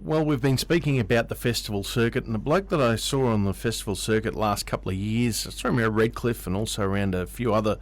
Well, we've been speaking about the festival circuit, and the bloke that I saw on the festival circuit last couple of years, I saw him around Redcliffe and also around a few other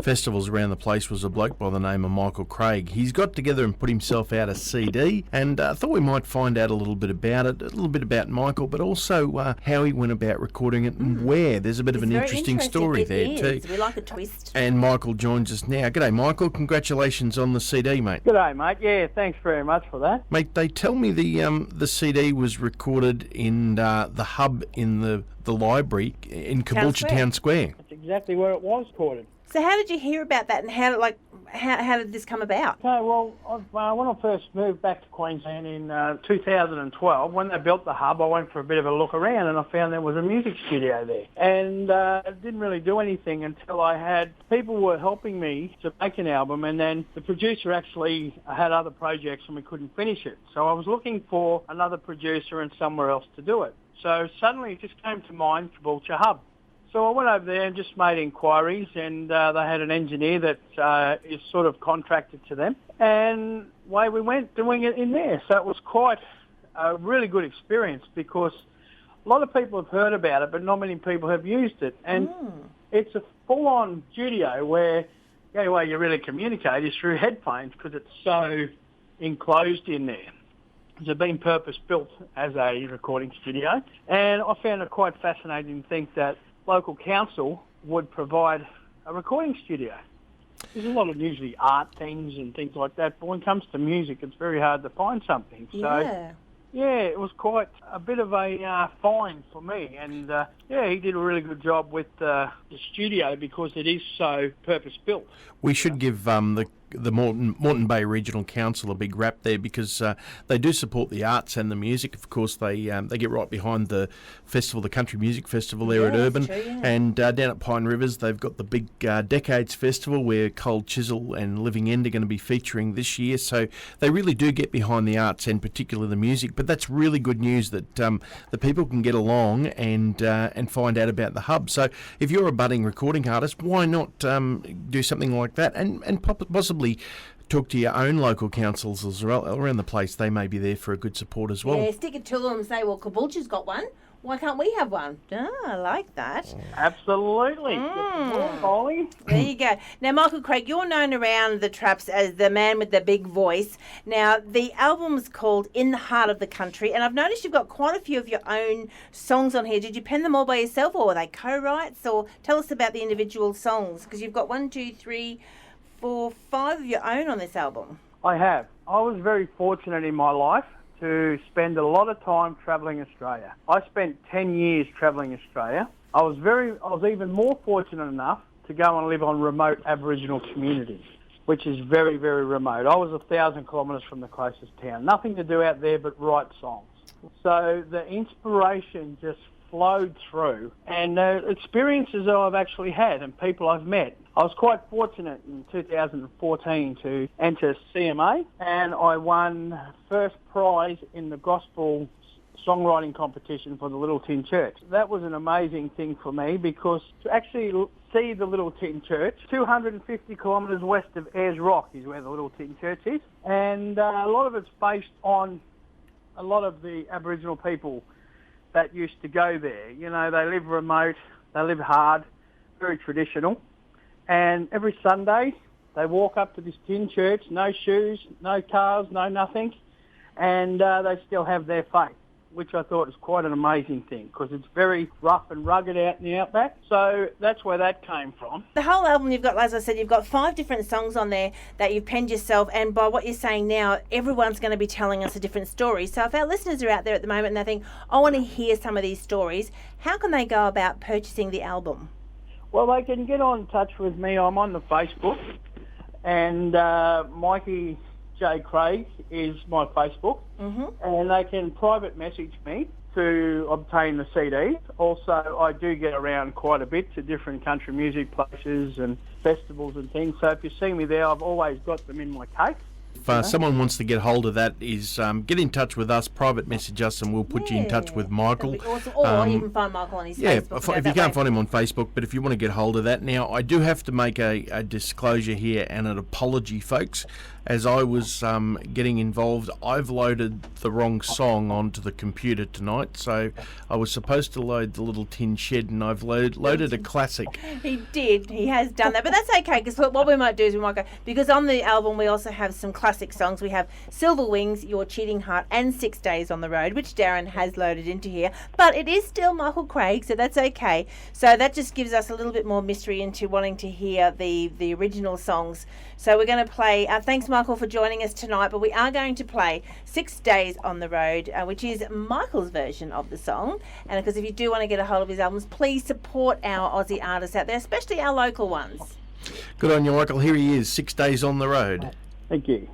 festivals around the place, was a bloke by the name of Michael Craig. He's got together and put himself out a CD, and I thought we might find out a little bit about it, a little bit about Michael, but also how he went about recording it and where. There's a bit of an interesting story there too. We like a twist. And Michael joins us now. G'day, Michael. Congratulations on the CD, mate. G'day, mate. Yeah, thanks very much for that. Mate, they tell me the CD was recorded in the hub in the library in Caboolture Town Square. That's exactly where it was recorded. So how did you hear about that, and how did this come about? Okay, well, when I first moved back to Queensland in 2012, when they built the hub, I went for a bit of a look around and I found there was a music studio there. And I didn't really do anything until I had people were helping me to make an album, and then the producer actually had other projects and we couldn't finish it. So I was looking for another producer and somewhere else to do it. So suddenly it just came to mind, Caboolture Hub. So I went over there and just made inquiries, and they had an engineer that is sort of contracted to them. And away we went doing it in there. So it was quite a really good experience because a lot of people have heard about it, but not many people have used it. And it's a full-on studio where the only way you really communicate is through headphones because it's so enclosed in there. It's been purpose-built as a recording studio. And I found it quite fascinating to think that local council would provide a recording studio. There's a lot of usually art things and things like that, but when it comes to music, it's very hard to find something. So, yeah, it was quite a bit of a find for me. And, he did a really good job with the studio because it is so purpose-built. We should give the Moreton Bay Regional Council a big rap there because they do support the arts and the music. Of course, they get right behind the festival, the Country Music Festival there at Urban. True, yeah. And down at Pine Rivers, they've got the big Decades Festival where Cold Chisel and Living End are going to be featuring this year. So they really do get behind the arts and particularly the music. But that's really good news that the people can get along and find out about the hub. So if you're a budding recording artist, why not do something like that and possibly talk to your own local councils as well around the place. They may be there for a good support as well. Yeah, stick it to them and say, well, Caboolture's got one. Why can't we have one? I like that. Absolutely. There you go. Now, Michael Craig, you're known around the traps as the man with the big voice. Now, the album's called In the Heart of the Country, and I've noticed you've got quite a few of your own songs on here. Did you pen them all by yourself, or were they co-writes? Or tell us about the individual songs, because you've got 1, 2, 3, 4, 5 of your own on this album. I have. I was very fortunate in my life to spend a lot of time travelling Australia. I spent 10 years travelling Australia. I was even more fortunate enough to go and live on remote Aboriginal communities, which is very, very remote. I was 1,000 kilometres from the closest town. Nothing to do out there but write songs. So the inspiration just flowed through, and experiences that I've actually had and people I've met. I was quite fortunate in 2014 to enter CMA, and I won first prize in the gospel songwriting competition for the Little Tin Church. That was an amazing thing for me because to actually see the Little Tin Church, 250 kilometres west of Ayers Rock is where the Little Tin Church is, and a lot of it's based on a lot of the Aboriginal people that used to go there. You know, they live remote, they live hard, very traditional. And every Sunday, they walk up to this tin church, no shoes, no cars, no nothing, and they still have their faith, which I thought was quite an amazing thing because it's very rough and rugged out in the outback. So that's where that came from. The whole album, you've got, as I said, you've got 5 different songs on there that you've penned yourself, and by what you're saying now, everyone's going to be telling us a different story. So if our listeners are out there at the moment and they think, I want to hear some of these stories, how can they go about purchasing the album? Well, they can get in touch with me. I'm on the Facebook, and Mikey J. Craig is my Facebook, and they can private message me to obtain the CD. Also, I do get around quite a bit to different country music places and festivals and things, so if you see me there, I've always got them in my case. If someone wants to get hold of that, is get in touch with us, private message us, and we'll put you in touch with Michael. Awesome. Or you can find Michael on his Facebook. If you can't find him on Facebook, but if you want to get hold of that. Now, I do have to make a disclosure here and an apology, folks. As I was getting involved, I've loaded the wrong song onto the computer tonight. So I was supposed to load the Little Tin Shed, and I've loaded a classic. He did. He has done that. But that's okay, because what we might do is we might go, because on the album we also have some classic songs. We have Silver Wings, Your Cheating Heart, and 6 Days on the Road, which Darren has loaded into here. But it is still Michael Craig, so that's okay. So that just gives us a little bit more mystery into wanting to hear the original songs. So we're going to play, thanks Michael for joining us tonight, but we are going to play 6 Days on the Road, which is Michael's version of the song. And because if you do want to get a hold of his albums, please support our Aussie artists out there, especially our local ones. Good on you, Michael. Here he is, 6 Days on the Road. Thank you.